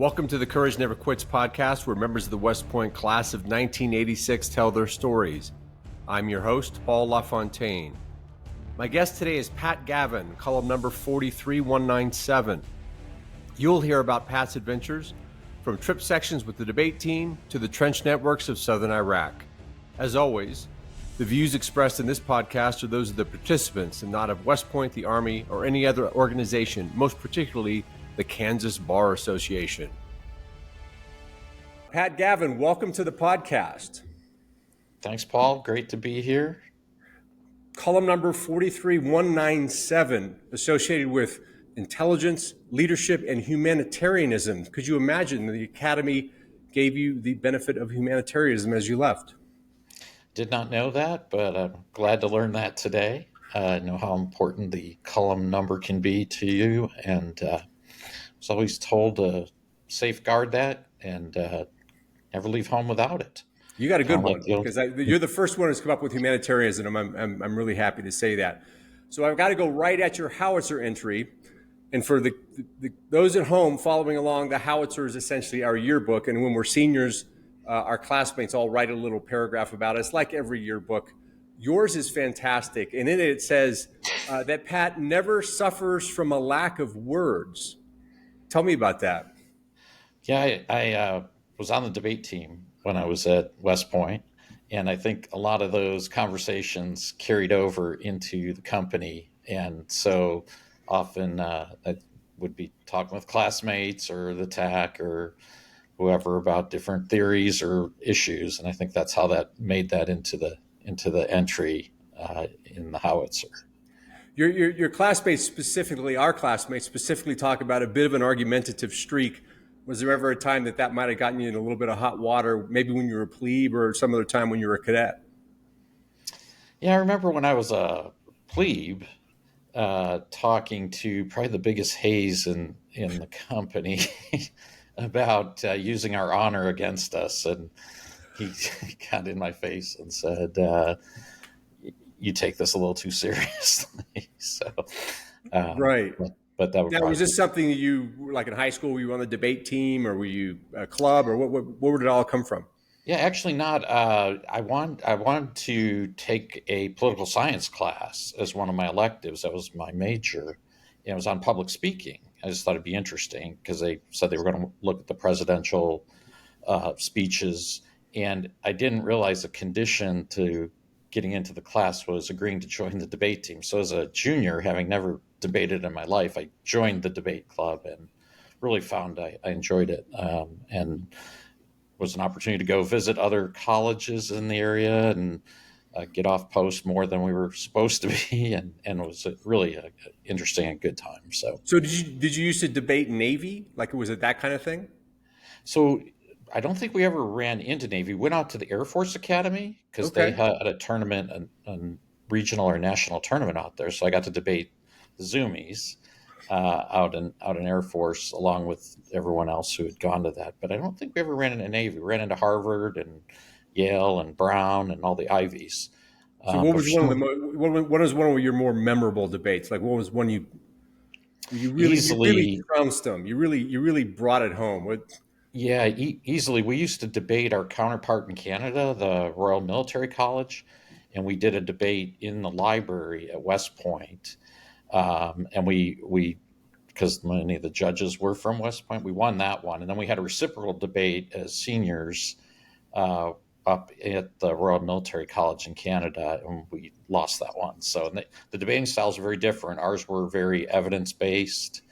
Welcome to the Courage Never Quits podcast, where members of the West Point class of 1986 tell their stories. I'm your host, Paul LaFontaine. My guest today is Pat Gavin, Cullum number 43197. You'll hear about Pat's adventures, from trip sections with the debate team to the trench networks of southern Iraq. As always, the views expressed in this podcast are those of the participants and not of West Point, the Army, or any other organization, most particularly the Kansas Bar Association. Pat Gavin, welcome to the podcast. Thanks, Paul. Great to be here. Cullum number 43197, associated with intelligence, leadership, and humanitarianism. Could you imagine the Academy gave you the benefit of humanitarianism as you left? Did not know that, but I'm glad to learn that today. I know how important the Cullum number can be to you, and was always told to safeguard that and never leave home without it. You got a good one, because you're the first one who's come up with humanitarianism. I'm really happy to say that. So I've got to go right at your howitzer entry. And for those at home following along, the howitzer is essentially our yearbook. And when we're seniors, our classmates all write a little paragraph about us, like every yearbook. Yours is fantastic. And in it says that Pat never suffers from a lack of words. Tell me about that. Yeah, I was on the debate team when I was at West Point, and I think a lot of those conversations carried over into the company. And so often I would be talking with classmates or the TAC or whoever about different theories or issues, and I think that's how that made that into the entry in the howitzer. Your classmates specifically, our classmates specifically, talk about a bit of an argumentative streak. Was there ever a time that might have gotten you in a little bit of hot water, maybe when you were a plebe or some other time when you were a cadet? Yeah, I remember when I was a plebe talking to probably the biggest haze in the company about using our honor against us. And he got in my face and said, you take this a little too seriously. So, right. But that was this something that you, like in high school, were you on the debate team, or were you a club, or where did it all come from? Yeah, actually not. I wanted to take a political science class as one of my electives. That was my major. And it was on public speaking. I just thought it'd be interesting because they said they were going to look at the presidential speeches. And I didn't realize the condition to getting into the class was agreeing to join the debate team. So as a junior, having never debated in my life, I joined the debate club and really found I enjoyed it, and was an opportunity to go visit other colleges in the area and get off post more than we were supposed to be, and it was really a interesting and good time. So did you used to debate Navy? Like, was it that kind of thing? So I don't think we ever ran into Navy. We went out to the Air Force Academy because they had a tournament, a regional or national tournament out there. So I got to debate the Zoomies out in Air Force along with everyone else who had gone to that. But I don't think we ever ran into Navy. We ran into Harvard and Yale and Brown and all the Ivies. So what was what was one of your more memorable debates? Like, what was one you really trounced them? You really brought it home. Yeah, easily. We used to debate our counterpart in Canada, the Royal Military College, and we did a debate in the library at West Point. And we, because many of the judges were from West Point, we won that one. And then we had a reciprocal debate as seniors up at the Royal Military College in Canada, and we lost that one. So the debating styles are very different. Ours were very evidence-based.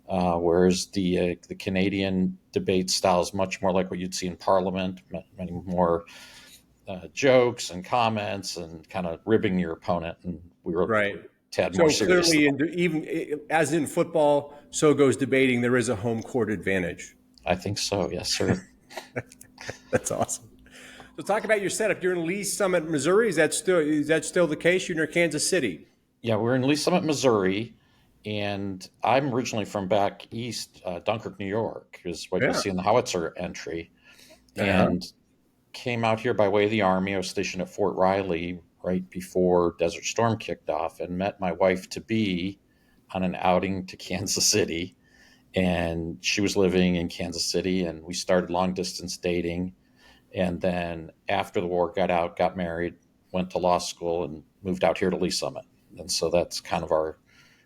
Whereas the Canadian debate style is much more like what you'd see in Parliament, many more jokes and comments and kind of ribbing your opponent. And we were right. Tad more serious. So clearly, even as in football, so goes debating. There is a home court advantage. I think so. Yes, sir. That's awesome. So talk about your setup. You're in Lee Summit, Missouri. Is that still the case? You're near Kansas City. Yeah, we're in Lee Summit, Missouri. And I'm originally from back east, Dunkirk, New York, is what you see in the howitzer entry. And came out here by way of the Army. I was stationed at Fort Riley right before Desert Storm kicked off, and met my wife-to-be on an outing to Kansas City. and she was living in Kansas City, and we started long distance dating. And then after the war, got out, got married, went to law school, and moved out here to Lee Summit. And so that's kind of our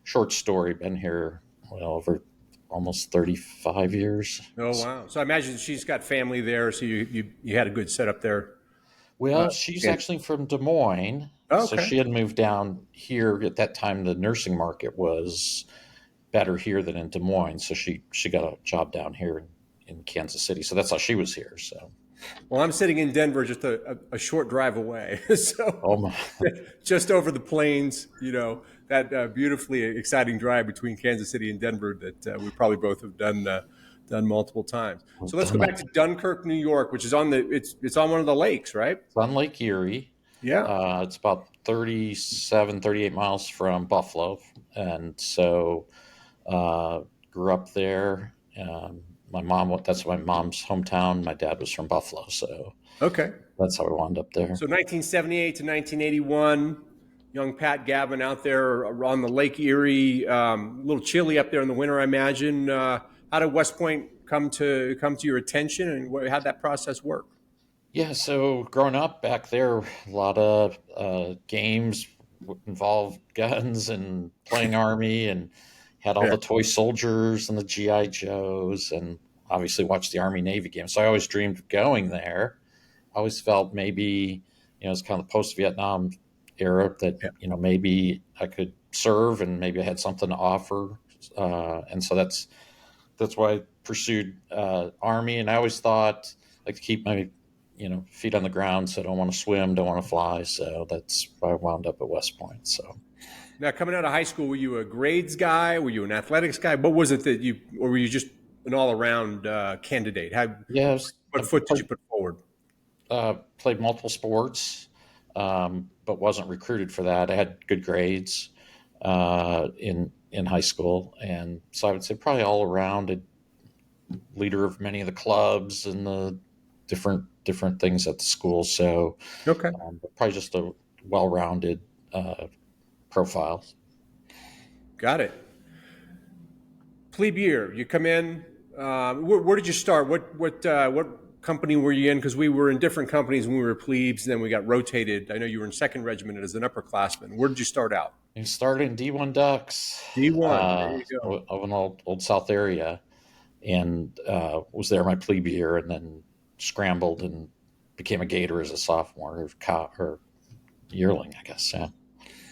short story. Been here, well, over almost 35 years. Oh, wow. So I imagine she's got family there, so you had a good setup there. Well, she's Yeah. actually from Des Moines. Oh, So okay. she had moved down here at that time. The nursing market was better here than in Des Moines. So she got a job down here in Kansas City. So that's how she was here. So, Well, I'm sitting in Denver, just a short drive away. So oh my, just over the plains, that beautifully exciting drive between Kansas City and Denver that we probably both have done multiple times. So I've let's go done back that. to Dunkirk, New York, which is it's on one of the lakes, right? It's on Lake Erie. Yeah. It's about 37, 38 miles from Buffalo. And so grew up there. That's my mom's hometown. My dad was from Buffalo. So Okay. that's how we wound up there. So 1978 to 1981, young Pat Gavin out there on the Lake Erie, a little chilly up there in the winter, I imagine. How did West Point come to your attention, and how'd that process work? Yeah, so growing up back there, a lot of games involved guns and playing army, and had all Yeah. the toy soldiers and the GI Joes, and obviously watched the Army Navy games. So I always dreamed of going there. I always felt maybe, it's kind of the post Vietnam era that Yeah. maybe I could serve and maybe I had something to offer, and so that's why I pursued Army. And I always thought like to keep my feet on the ground. So I don't want to swim, don't want to fly. So that's why I wound up at West Point. So Now, coming out of high school, were you a grades guy? Were you an athletics guy? What was it or were you just an all-around candidate? yeah, What foot did you put forward? played multiple sports, but wasn't recruited for that. I had good grades in high school, and so I would say probably all around a leader of many of the clubs and the different things at the school. So Okay. but probably just a well-rounded profile. Got it. Plebe year, you come in. Where did you start? What company were you in? Because we were in different companies when we were plebes, and then we got rotated. I know you were in second regiment as an upperclassman. Where did you start out? I started in D1 Ducks D1. There you go. of an old South area, and was there my plebe year, and then scrambled and became a Gator as a sophomore or yearling, I guess. Yeah.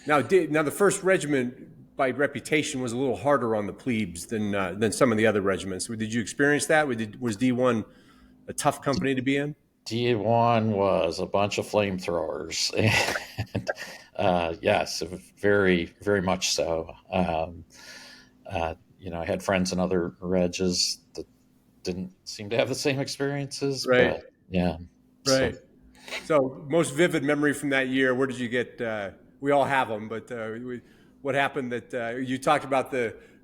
Now the first regiment, by reputation, was a little harder on the plebes than some of the other regiments. Did you experience that? Was D1 a tough company to be in? D1 was a bunch of flamethrowers, and yes, very, very much so. I had friends in other regs that didn't seem to have the same experiences, Right. but yeah. So Right. So, most vivid memory from that year. Where did you get? We all have them, but what happened? That you talked about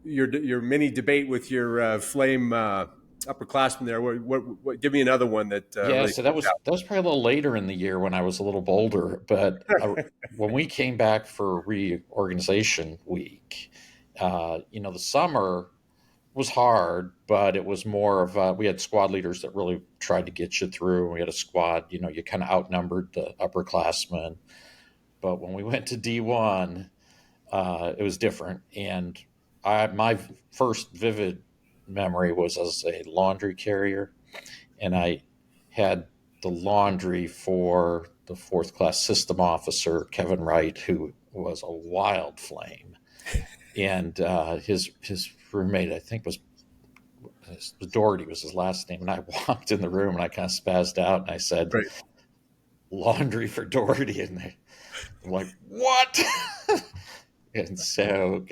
your mini debate with your flame upperclassman there. What? Give me another one that yeah, really so that sticks was that was probably a little later in the year when I was a little bolder. But when we came back for reorganization week, the summer was hard, but it was more of we had squad leaders that really tried to get you through. We had a squad, you kind of outnumbered the upperclassmen. But when we went to D1, it was different. And my first vivid memory was as a laundry carrier, and I had the laundry for the fourth class system officer, Kevin Wright, who was a wild flame. And his roommate, I think, was Doherty was his last name. And I walked in the room and I kind of spazzed out and I said, Right. laundry for Doherty. And I'm like, what? And so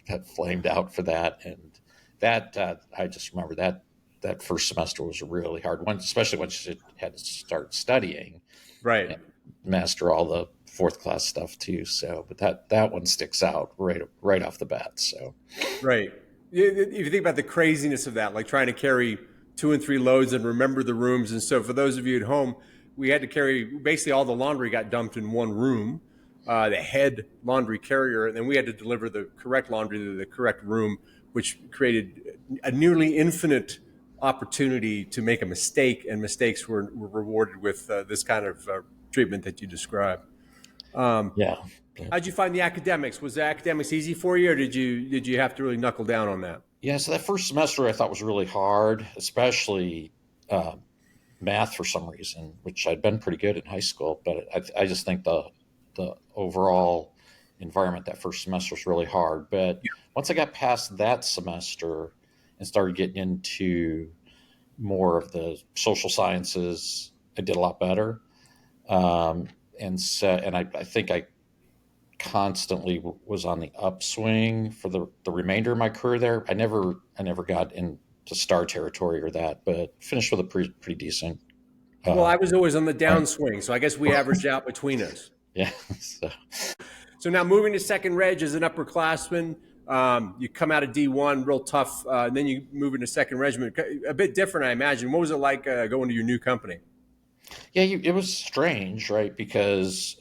got flamed out for that. And that, I just remember that first semester was a really hard one, especially when you had to start studying Right. and master all the fourth class stuff too. So, but that one sticks out right off the bat. So, Right. If you think about the craziness of that, like trying to carry 2 and 3 loads and remember the rooms. And so for those of you at home, we had to carry basically all the laundry got dumped in one room. the head laundry carrier, and then we had to deliver the correct laundry to the correct room, which created a nearly infinite opportunity to make a mistake, and mistakes were rewarded with this kind of treatment that you described. Yeah. How'd you find the academics? Was the academics easy for you, or did you have to really knuckle down on that? Yeah. So that first semester I thought was really hard, especially math for some reason, which I'd been pretty good in high school. But I just think the overall environment that first semester was really hard. But once I got past that semester and started getting into more of the social sciences, I did a lot better. And I think I constantly was on the upswing for the remainder of my career there. I never got into star territory or that, but finished with a pretty decent. Well, I was always on the downswing, so I guess we averaged out between us. Yeah. So now moving to second reg as an upperclassman, you come out of D1 real tough, and then you move into second regiment. A bit different, I imagine. What was it like going to your new company? Yeah, it was strange, right? Because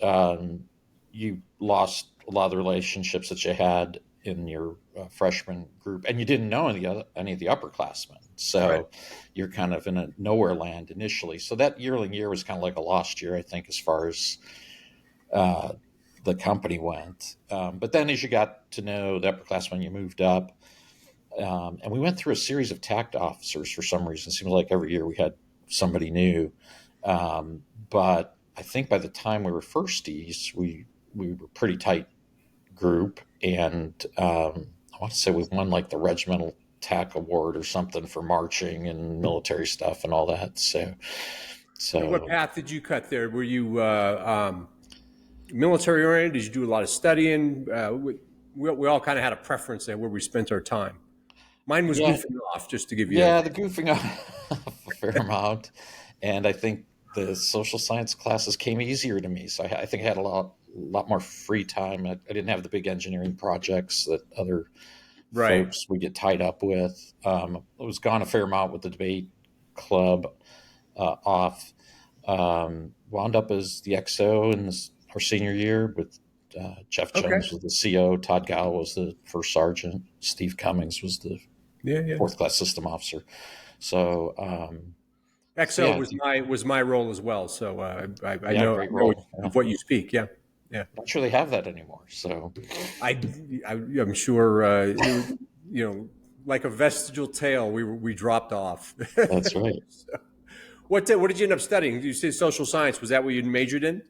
you lost a lot of the relationships that you had in your freshman group, and you didn't know any of the upperclassmen. So Right. you're kind of in a nowhere land initially. So that yearling year was kind of like a lost year, I think, as far as the company went. But then as you got to know the upperclassmen, you moved up. And we went through a series of tact officers for some reason. It seems like every year we had somebody new. But I think by the time we were firsties, we were a pretty tight group. And I want to say we won like the Regimental TAC Award or something for marching and military stuff and all that. And what path did you cut there? Were you military oriented? Did you do a lot of studying? We all kind of had a preference there where we spent our time. Mine was yeah, goofing off, just to give you. yeah, the goofing off a fair amount. And I think the social science classes came easier to me. So I think I had a lot more free time. I didn't have the big engineering projects that other Right. folks would get tied up with. I was gone a fair amount with the debate club off. Wound up as the XO in our senior year with Jeff Jones was the CO, Todd Gow was the first sergeant, Steve Cummings was the fourth class system officer. So XO was my role as well. So I know, great role. of what you speak. Yeah. Not sure they have that anymore. So I'm sure like a vestigial tail, we dropped off. That's right. So, what did you end up studying? You said social science. Was that what you majored in?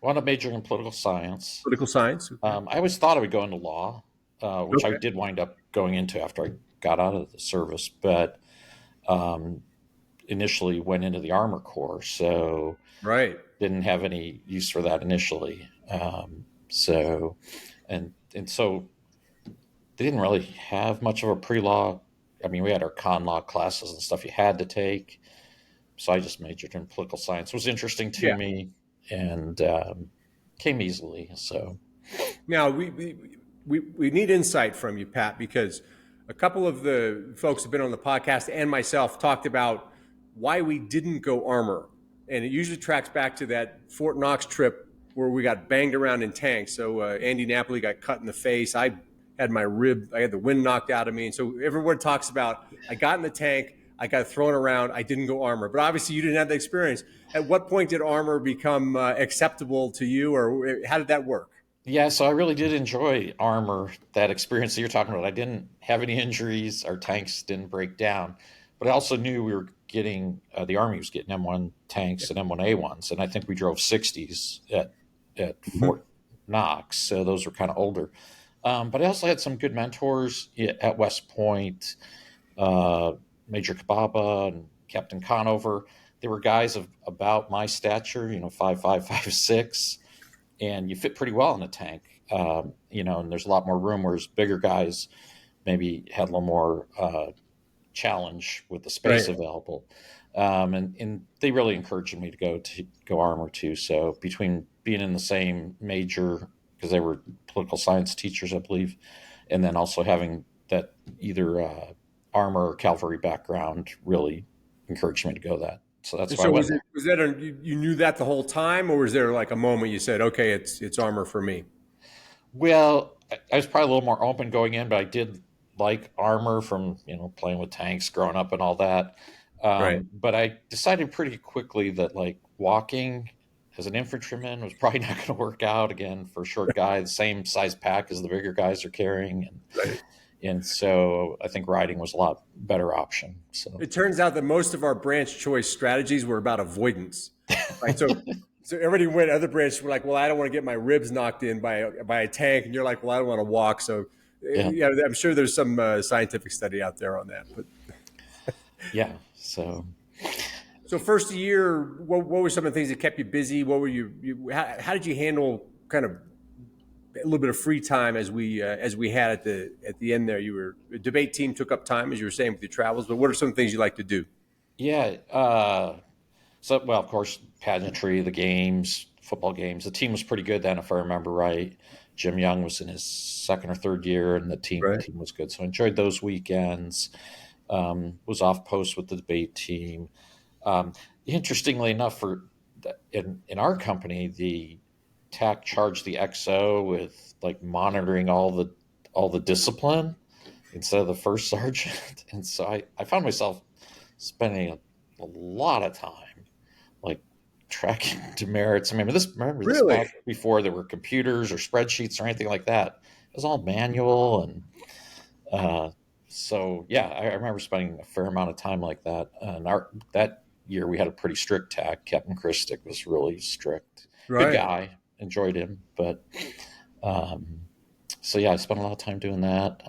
I wound up majoring in political science. Political science. Okay. I always thought I would go into law, which I did wind up going into after I got out of the service, but initially went into the Armor Corps, so didn't have any use for that initially. So they didn't really have much of a pre-law. I mean, we had our con law classes and stuff you had to take. So I just majored in political science. It was interesting to me and came easily. So now we need insight from you, Pat, because a couple of the folks who've been on the podcast and myself talked about why we didn't go armor. And it usually tracks back to that Fort Knox trip where we got banged around in tanks. So Andy Napoli got cut in the face. I had the wind knocked out of me. And so everyone talks about, I got in the tank, I got thrown around, I didn't go armor. But obviously you didn't have the experience. At what point did armor become acceptable to you, or how did that work? Yeah, so I really did enjoy armor, that experience that you're talking about. I didn't have any injuries. Our tanks didn't break down. But I also knew we were getting, the Army was getting M1 tanks and M1A1s. And I think we drove 60s at Fort Knox. So those were kind of older. But I also had some good mentors at West Point, Major Kababa and Captain Conover. They were guys of about my stature, 5'5", 5'6", and you fit pretty well in a tank, and there's a lot more room, whereas bigger guys maybe had a little more challenge with the space available. And they really encouraged me to go armor too. So between being in the same major, because they were political science teachers, I believe, and then also having that either armor or cavalry background really encouraged me to go that. So that's And why I so went there. was that you knew that the whole time, or was there like a moment you said, okay, it's armor for me? Well, I was probably a little more open going in, but I did like armor from playing with tanks growing up and all that. Right. But I decided pretty quickly that like walking as an infantryman was probably not going to work out again for a short guy, the same size pack as the bigger guys are carrying, Right. and so I think riding was a lot better option. So It turns out that most of our branch choice strategies were about avoidance, right? So everybody went. Other branches were like, "Well, I don't want to get my ribs knocked in by a tank," and you're like, "Well, I don't want to walk." So, yeah, yeah, I'm sure there's some scientific study out there on that. But yeah. So so first year, what were some of the things that kept you busy? What were how did you handle kind of a little bit of free time as we had at the end there? You were the debate team took up time as you were saying with your travels, but what are some things you like to do? yeah. So, well, of course, pageantry, the games, football games. The team was pretty good then, if I remember right. Jim Young was in his second or third year, and the Right. team was good. So I enjoyed those weekends. Was off post with the debate team. Interestingly enough, in our company, the TAC charged the XO with like monitoring all the discipline instead of the first sergeant, and so I found myself spending a lot of time like tracking demerits. I mean, remember this Really? back before there were computers or spreadsheets or anything like that. It was all manual, and uh, so yeah, I remember spending a fair amount of time like that. And that year we had a pretty strict TAC. Captain Christic was really strict. Good Right. guy, enjoyed him, but um, so yeah, I spent a lot of time doing that.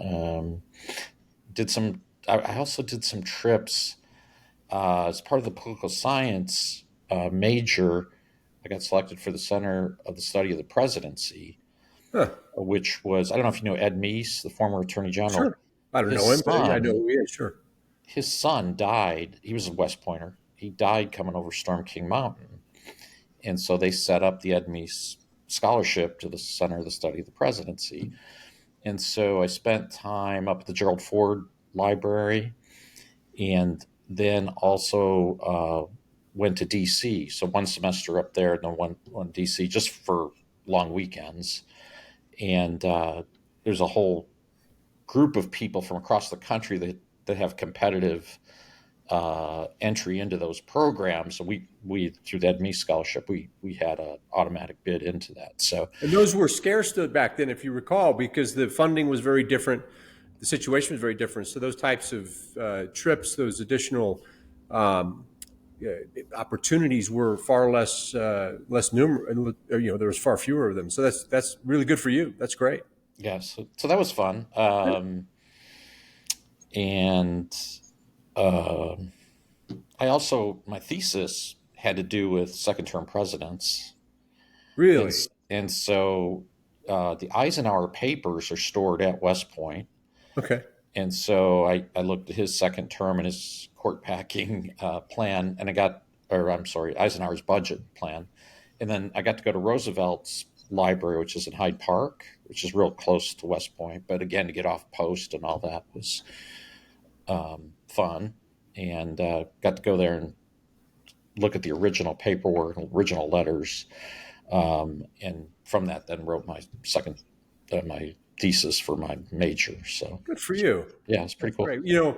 Did some. I also did some trips as part of the political science major. I got selected for the Center of the Study of the Presidency, Huh. which was, I don't know if you know Ed Meese, the former Attorney General. Sure. I don't know him, His but I know son, who he is. Sure. his son died. He was a West Pointer. He died coming over Storm King Mountain, and so they set up the Ed Meese Scholarship to the Center of the Study of the Presidency. And so I spent time up at the Gerald Ford Library, and then also went to DC. So one semester up there, and then one DC just for long weekends. And there's a whole group of people from across the country that have competitive entry into those programs. So we through the EdMe scholarship, we had an automatic bid into that. So And those were scarce back then, if you recall, because the funding was very different. The situation was very different. So those types of trips, those additional um, opportunities were far less numerous. There was far fewer of them. So that's really good for you. That's great. yeah, so that was fun. And um I also, my thesis had to do with second term presidents, and Really? and so the Eisenhower papers are stored at West Point, Okay. and so I looked at his second term and his court packing plan, and or I'm sorry, Eisenhower's budget plan, and then I got to go to Roosevelt's library, which is in Hyde Park, which is real close to West Point, but again, to get off post and all that was fun, and got to go there and look at the original paperwork, original letters, and from that, then wrote my thesis for my major. So, Good for you. yeah, it's pretty That's cool. great.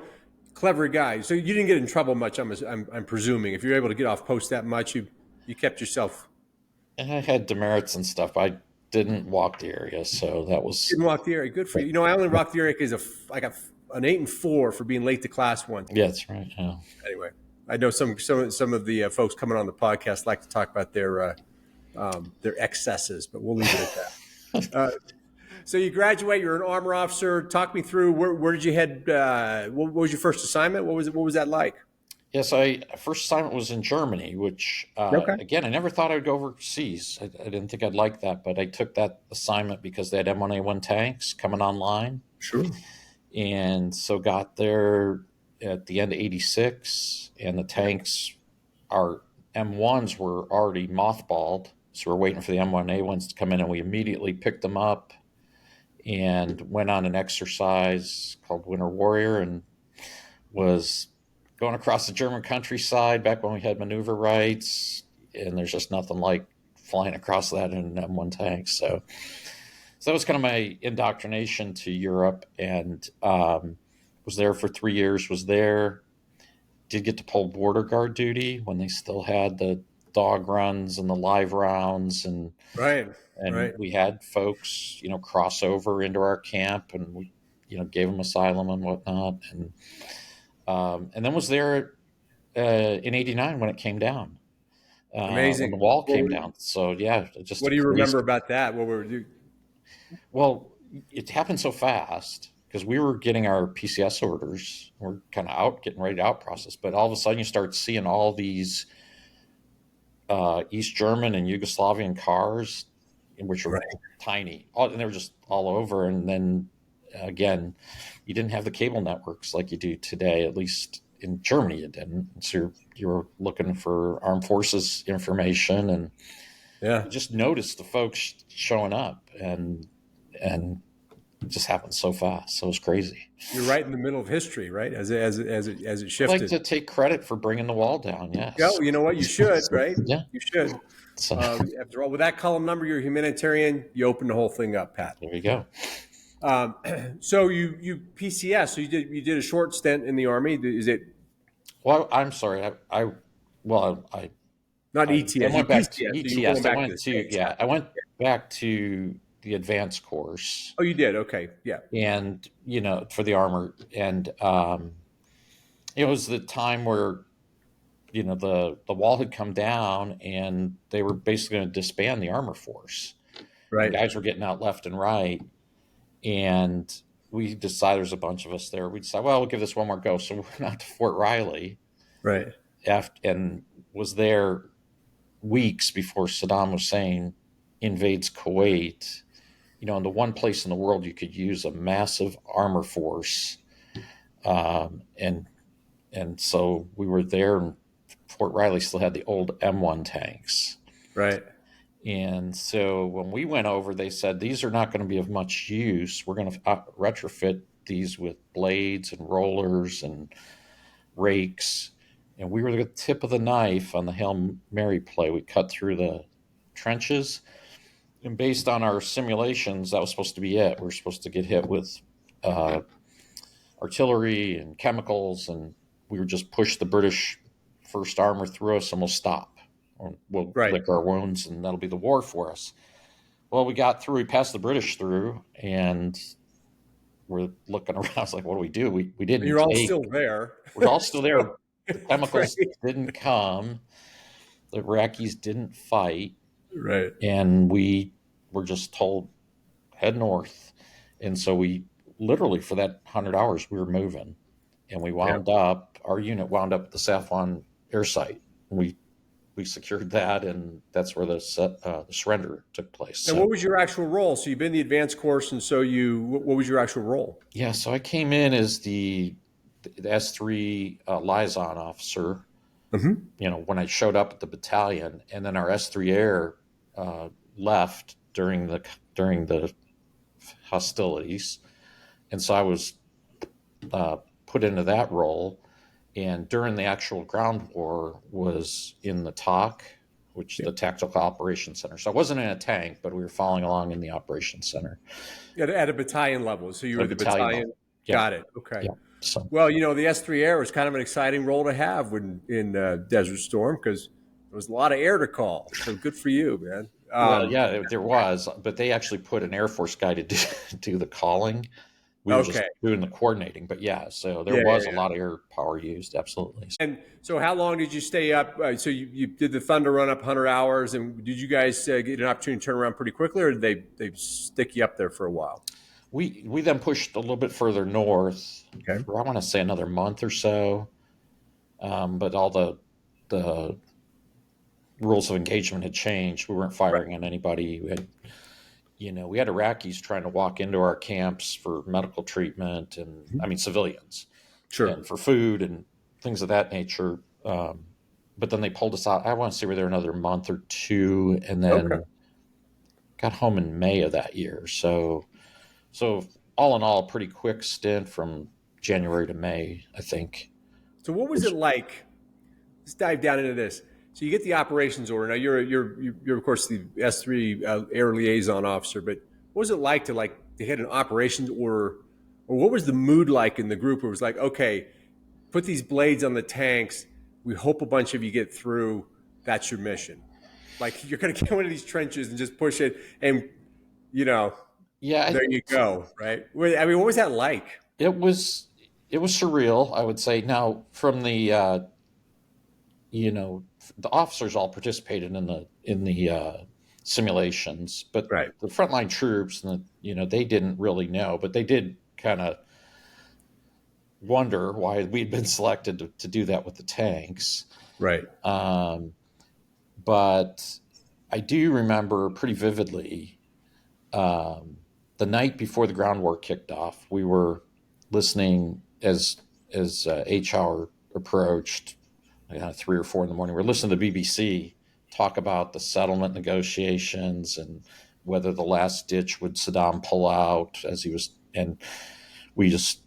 Clever guy. So you didn't get in trouble much. I'm presuming if you're able to get off post that much, you kept yourself. And I had demerits and stuff. I didn't walk the area, so that was. Didn't walk the area. Good for But, you. I only walked the area because I got an 8 and 4 for being late to class once. yeah, that's right. Yeah. Anyway, I know some of the folks coming on the podcast like to talk about their excesses, but we'll leave it at that. So you graduate. You're an armor officer. Talk me through where did you head? What was your first assignment? What was it? What was that like? Yes, first assignment was in Germany, which Okay. again I never thought I'd go overseas. I didn't think I'd like that, but I took that assignment because they had M1A1 tanks coming online, Sure. and so got there at the end of '86, and the tanks, our M1s were already mothballed, so we're waiting for the M1A1s to come in, and we immediately picked them up and went on an exercise called Winter Warrior, and was going across the German countryside back when we had maneuver rights, and there's just nothing like flying across that in an M1 tank. So that was kind of my indoctrination to Europe, and was there for 3 years. Did get to pull border guard duty when they still had the dog runs and the live rounds, and Right. we had folks, cross over into our camp, and we, gave them asylum and whatnot, and then was there in '89 when it came down, when Amazing. the wall came down. So yeah, just What a do you crazy. remember about that? What were you? Well, it happened so fast because we were getting our PCS orders. We're kind of out, getting ready to out process, but all of a sudden you start seeing all these East German and Yugoslavian cars, which were tiny, and they were just all over. And then again, you didn't have the cable networks like you do today, at least in Germany you didn't. So you were looking for armed forces information, and Yeah. you just noticed the folks showing up, and it just happened so fast. So it was crazy. You're right in the middle of history, right? As it I shifted. like to take credit for bringing the wall down. Yes. Yeah, you know what? You should, right? Yeah. You should. So After all, with that Cullum number, you're a humanitarian. You opened the whole thing up, Pat. there you go. So you PCS. So you did a short stint in the Army. Is it Well, I'm sorry. I not ETS? I went back to PCS. So ETS. you're going back I to went the to States. I went back to the advanced course, Oh, you did. Okay. Yeah. and for the armor, and it was the time where the wall had come down, and they were basically going to disband the armor force. Right. Guys were getting out left and right, and we decided, there's a bunch of us there. We decided, well, we'll give this one more go. So we went out to Fort Riley, Right. and was there weeks before Saddam Hussein invades Kuwait. And the one place in the world you could use a massive armor force, and so we were there, and Fort Riley still had the old M1 tanks. Right. And so when we went over, they said, these are not going to be of much use. We're going to retrofit these with blades and rollers and rakes. And we were the tip of the knife on the Hail Mary play. We cut through the trenches. And based on our simulations, that was supposed to be it. We were supposed to get hit with artillery and chemicals, and we would just push the British first armor through us, and we'll stop. We'll lick our wounds, and that'll be the war for us. Well, we got through. We passed the British through, and we're looking around. I was like, what do we do? We didn't. You're all still there. We're all still there. The chemicals didn't come. The Iraqis didn't fight. Right. And we were just told, head north. And so we literally, for that 100 hours, we were moving. And we wound up, our unit wound up at the Safwan air site. We secured that, and that's where the surrender took place. And what was your actual role? So you've been in the advanced course, and so what was your actual role? Yeah, so I came in as the S3 liaison officer. Mm-hmm. When I showed up at the battalion, and then our S3 Air left during the hostilities, and so I was put into that role. And during the actual ground war, was in the TOC, which is the Tactical Operations Center. So I wasn't in a tank, but we were following along in the Operations Center At a battalion level. So you were the battalion. Yeah. Got it. Okay. Yeah. So, well, the S3 Air was kind of an exciting role to have in Desert Storm, because there was a lot of air to call. So good for you, man. there was, but they actually put an Air Force guy to do the calling. We were just doing the coordinating, but so there was a lot of air power used, absolutely. And so how long did you stay up? So you did the Thunder run up 100 hours, and did you guys get an opportunity to turn around pretty quickly, or did they stick you up there for a while? We then pushed a little bit further north for, I want to say, another month or so, but all the rules of engagement had changed. We weren't firing on anybody. We had Iraqis trying to walk into our camps for medical treatment, and civilians, and for food and things of that nature. But then they pulled us out. I want to say we were there another month or two, and then got home in May of that year. So all in all, a pretty quick stint from January to May, I think. So what was it like? Let's dive down into this. So you get the operations order. Now you're of course the S3 air liaison officer, but what was it like to hit an operations order, or what was the mood like in the group? Where it was like, okay, put these blades on the tanks. We hope a bunch of you get through. That's your mission. Like you're going to go into these trenches and just push it, and you know, Yeah, there you go. Right? I mean, what was that like? it was surreal, I would say. Now, from the the officers all participated in the simulations, but Right. the frontline troops, and they didn't really know, but they did kind of wonder why we'd been selected to do that with the tanks. Right. But I do remember pretty vividly the night before the ground war kicked off. We were listening as H hour approached, 3 or 4 in the morning. We were listening to the BBC talk about the settlement negotiations and whether the last ditch would Saddam pull out as he was, and we just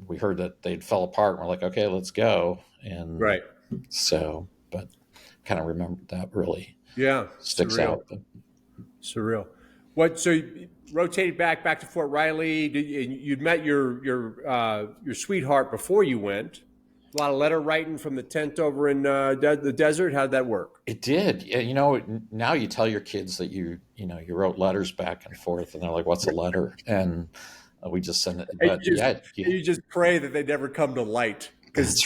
we heard that they'd fell apart. And we're like, okay, let's go. And Right. so, but kind of remember that really sticks surreal. out. But Surreal. What? So you rotated back to Fort Riley. You'd met your sweetheart before you went. A lot of letter writing from the tent over in the desert. How did that work? it did. Yeah, now you tell your kids that you wrote letters back and forth, and they're like, "What's a letter?" And we just send it. But You just pray that they never come to light, because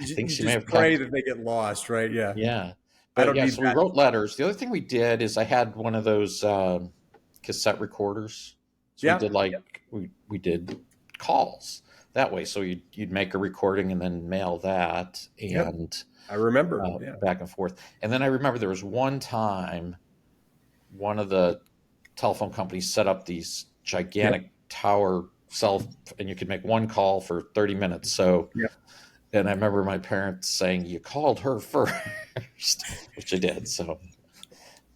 I think she you may just have pray that they get lost, right? Yeah. Yeah. I But don't need so that. we wrote letters. The other thing we did is I had one of those cassette recorders. So Yeah. we did we did calls that way. So you'd make a recording and then mail that, and I remember. Yeah. back and forth. And then I remember there was one time one of the telephone companies set up these gigantic tower and you could make one call for 30 minutes. So Yeah. and I remember my parents saying, "You called her first," which I did. So,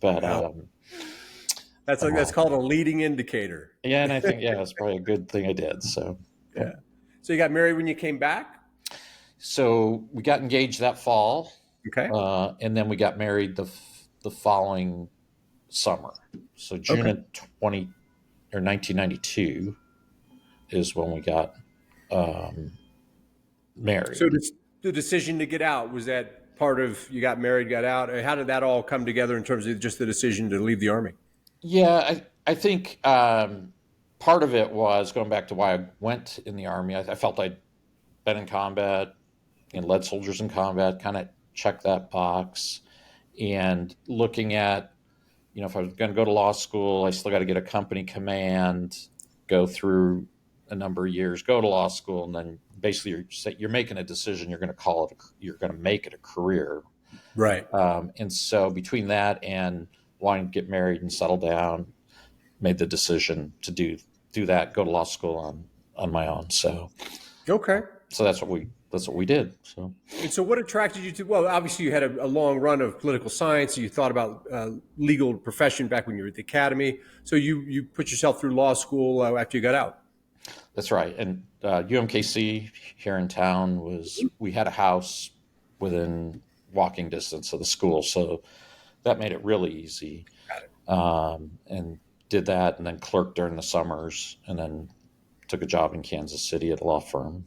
but Wow. That's called a leading indicator. yeah, and I think it's probably a good thing I did. So, Yeah. So you got married when you came back? so we got engaged that fall, Okay. and then we got married the following summer. So June Okay. of 1992 is when we got married. So the decision to get out, was that part of you got married, got out? How did that all come together in terms of just the decision to leave the Army? Yeah, I think part of it was going back to why I went in the Army. I felt I'd been in combat and led soldiers in combat, kind of checked that box. And looking at, if I was going to go to law school, I still got to get a company command, go through a number of years, go to law school, and then basically you're making a decision. You're going to make it a career. Right. And so between that and wanting to get married and settle down, made the decision to do that, go to law school on my own. So Okay. so that's what we did. So And so what attracted you to, well, obviously you had a long run of political science. You thought about legal profession back when you were at the academy. So you put yourself through law school after you got out. that's right. And UMKC here in town we had a house within walking distance of the school. So that made it really easy. And did that, and then clerked during the summers, and then took a job in Kansas City at a law firm.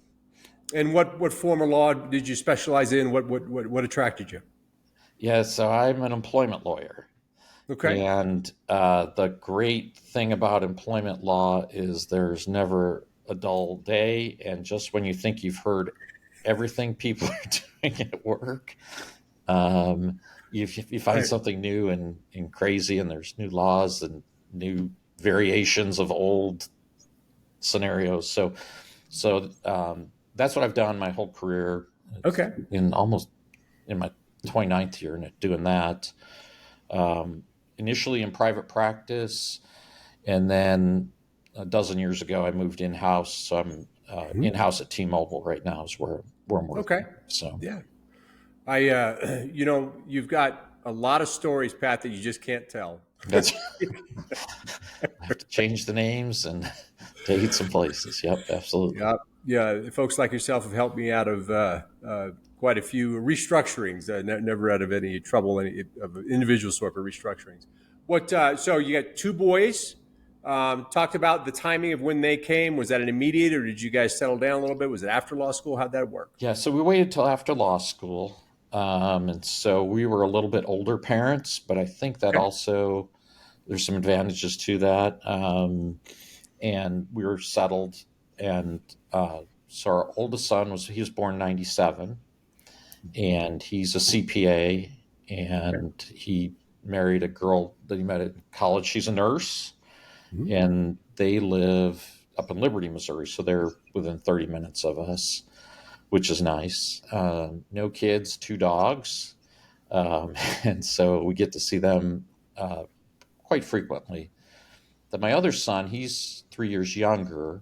And what form of law did you specialize in? What attracted you? Yeah, so I'm an employment lawyer. Okay. And the great thing about employment law is there's never a dull day. And just when you think you've heard everything people are doing at work, you find Right. something new and crazy, and there's new laws and new variations of old scenarios. So that's what I've done my whole career. Okay. In my 29th year doing that. Initially in private practice, and then a dozen years ago I moved in-house. So I'm in-house at T-Mobile right now is where I'm working. Okay. So Yeah. You've got a lot of stories, Pat, that you just can't tell. that's I have to change the names and To eat some places. Yep, absolutely. Yeah, yeah. Folks like yourself have helped me out of quite a few restructurings. Never out of any trouble, any of an individual sort for restructurings. What? So you got two boys. Talked about the timing of when they came. Was that an immediate, or did you guys settle down a little bit? Was it after law school? How'd that work? Yeah, so we waited till after law school. And so we were a little bit older parents, but I think that Okay. also there's some advantages to that. And we were settled. And so our oldest son he was born in 97, and he's a CPA, Okay. and he married a girl that he met at college. She's a nurse, and they live up in Liberty, Missouri. So they're within 30 minutes of us, which is nice. No kids, two dogs. And so we get to see them quite frequently. Then my other son, he's 3 years younger,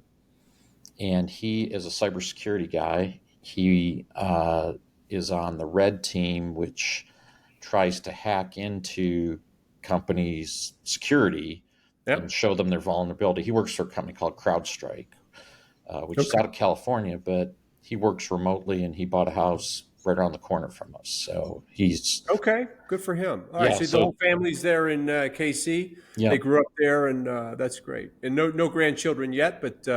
and he is a cybersecurity guy. He is on the red team, which tries to hack into companies' security and Yep. show them their vulnerability. He works for a company called CrowdStrike, which is Okay. out of California, but he works remotely, and he bought a house right around the corner from us. So he's, Okay. Good for him. All right. yeah, So the so whole family's there in KC. yeah, They grew up there, and that's great. And no grandchildren yet, but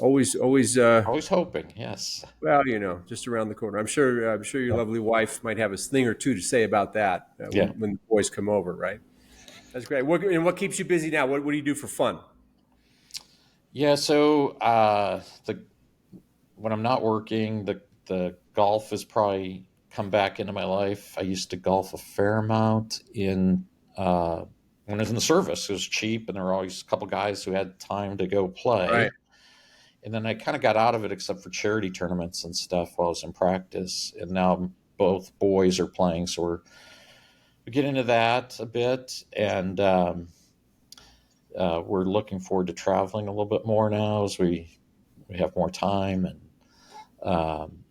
always. always hoping, yes. Well, just around the corner. I'm sure your Yeah. lovely wife might have a thing or two to say about that Yeah. when the boys come over, right? That's great. And what keeps you busy now? What do you do for fun? Yeah, so the when I'm not working, the golf has probably come back into my life. I used to golf a fair amount in when I was in the service. It was cheap, and there were always a couple guys who had time to go Right. play. And then I kind of got out of it, except for charity tournaments and stuff while I was in practice. And now both boys are playing, so we get into that a bit, and we're looking forward to traveling a little bit more now as we have more time. And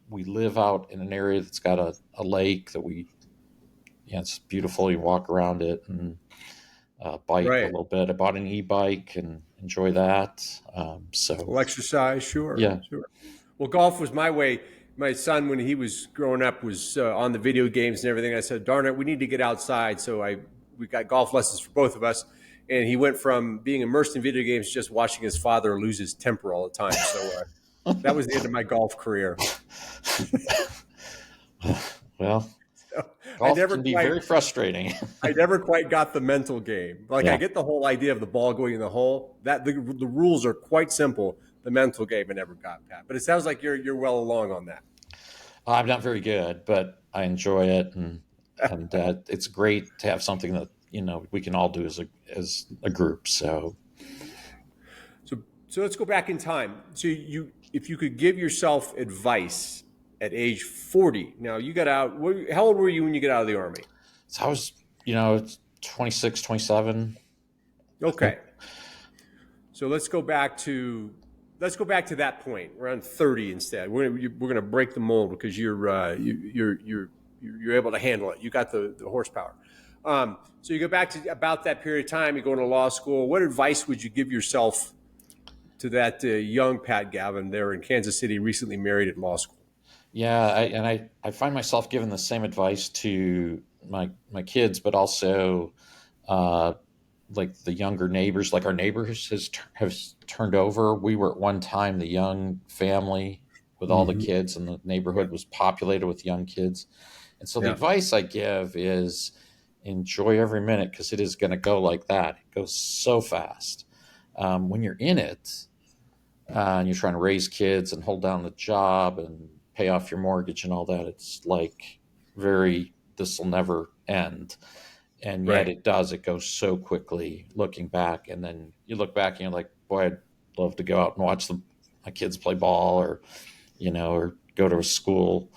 we live out in an area that's got a lake that it's beautiful. You walk around it and bike a Right. little bit. I bought an e-bike and enjoy that. So Well, exercise, sure, yeah, sure. Well, golf was my way. My son, when he was growing up, was on the video games and everything. I said, "Darn it, we need to get outside." So we got golf lessons for both of us, and he went from being immersed in video games, just watching his father lose his temper all the time. So that was the end of my golf career. well, So I golf never can be quite, very frustrating. I never quite got the mental game. Like I Yeah. get the whole idea of the ball going in the hole. That the rules are quite simple. The mental game I never got, Pat. But it sounds like you're well along on that. I'm not very good, but I enjoy it, and it's great to have something that we can all do as a group. So So let's go back in time. So if you could give yourself advice at age 40. Now you got out. How old were you when you got out of the army? I was 26, 27. I think. Okay. So let's go back to that point. We're on 30 instead. We're gonna break the mold because you're able to handle it. You got the horsepower. So you go back to about that period of time. You go into law school. What advice would you give yourself to that young Pat Gavin there in Kansas City, recently married at law school? Yeah, I find myself giving the same advice to my kids, but also uh, like the younger neighbors. Like our neighbors has turned over. We were at one time the young family with all the Hmm. kids, and the Yeah. neighborhood was populated with young kids. And so the Yeah. advice I give is enjoy every minute, because it is going to go like that. It goes so fast. When you're in it, and you're trying to raise kids and hold down the job and pay off your mortgage and all that, it's like this will never end. And yet Right. it does. It goes so quickly looking back. And then you look back and you're like, boy, I'd love to go out and watch my kids play ball, or go to a school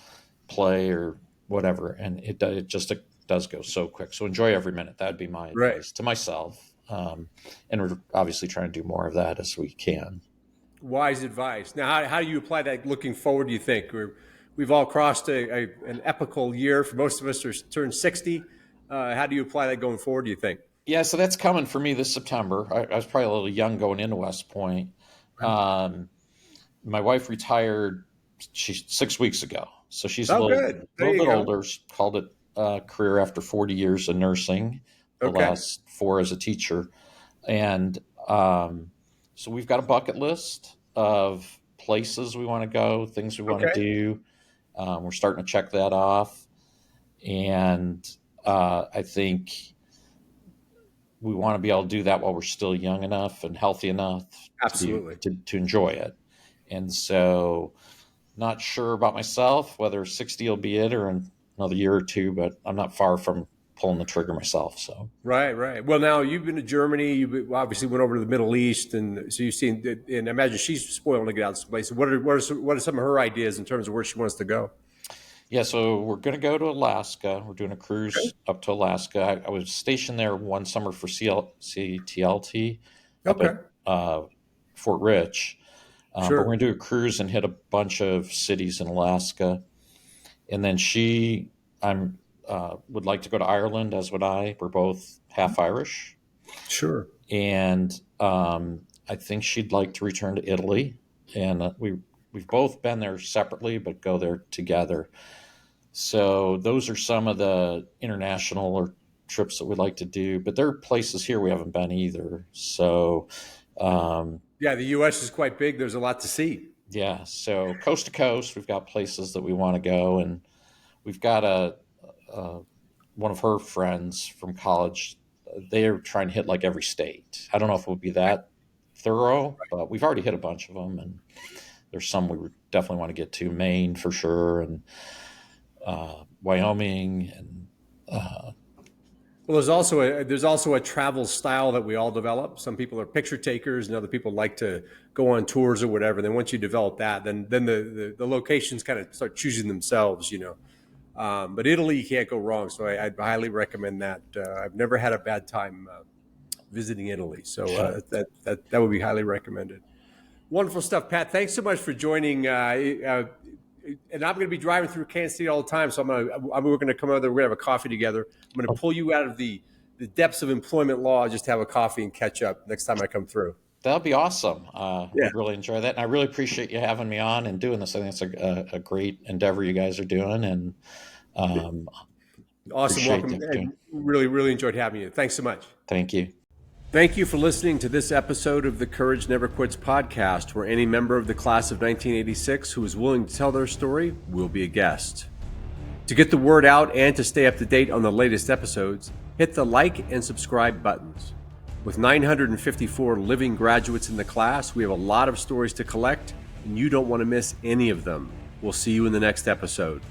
play or whatever. And it just does go so quick. So enjoy every minute. That'd be my Right. advice to myself. And we're obviously trying to do more of that as we can. Wise advice. Now, how do you apply that looking forward, do you think? We've all crossed an epical year. For most of us are turned 60. How do you apply that going forward, do you think? Yeah, so that's coming for me this September. I was probably a little young going into West Point. Um, my wife retired 6 weeks ago, so she's a Oh, little good. There little you bit go. older. She called it a career after 40 years of nursing, the Okay. last 4 as a teacher, and so we've got a bucket list of places we want to go, things we want to Okay. do. We're starting to check that off, and I think we want to be able to do that while we're still young enough and healthy enough Absolutely. to enjoy it. And so, not sure about myself whether 60 will be it or another year or two, but I'm not far from pulling the trigger myself. So, Right, right. Well, now you've been to Germany. You obviously went over to the Middle East, and so you've seen. And I imagine she's spoiled to get out some places. What are some of her ideas in terms of where she wants to go? yeah, so we're going to go to Alaska. We're doing a Okay. cruise up to Alaska. I was stationed there one summer for CTLT up at Okay. uh, Fort Rich. But we're Sure. going to do a cruise and hit a bunch of cities in Alaska. And then I'm would like to go to Ireland, as would I. We're both half Irish, Sure. and I think she'd like to return to Italy. And we've both been there separately, but go there together. So those are some of the international or trips that we'd like to do. But there are places here we haven't been either. So um, Yeah, the U.S. is quite big. There's a lot to see. yeah, so coast to coast, we've got places that we want to go, and we've got a one of her friends from college. They're trying to hit like every state. I don't know if it would be that thorough, but we've already hit a bunch of them, and there's some we would definitely want to get to. Maine for sure, and Wyoming, and Well, there's also a travel style that we all develop. Some people are picture takers, and other people like to go on tours or whatever. Then once you develop that, then the locations kind of start choosing themselves. But Italy, you can't go wrong. So I'd highly recommend that. I've never had a bad time visiting Italy, so that would be highly recommended. Wonderful stuff, Pat. Thanks so much for joining. And I'm going to be driving through Kansas City all the time, so we're going to come over there. We're going to have a coffee together. I'm going to pull you out of the depths of employment law. Just have a coffee and catch up next time I come through. that'll be awesome. Yeah, Would really enjoy that, and I really appreciate you having me on and doing this. I think it's a great endeavor you guys are doing, and um, awesome. appreciate Welcome, the and opportunity. really, really enjoyed having you. Thanks so much. Thank you. Thank you for listening to this episode of the Courage Never Quits podcast, where any member of the class of 1986 who is willing to tell their story will be a guest. To get the word out and to stay up to date on the latest episodes, hit the like and subscribe buttons. With 954 living graduates in the class, we have a lot of stories to collect, and you don't want to miss any of them. We'll see you in the next episode.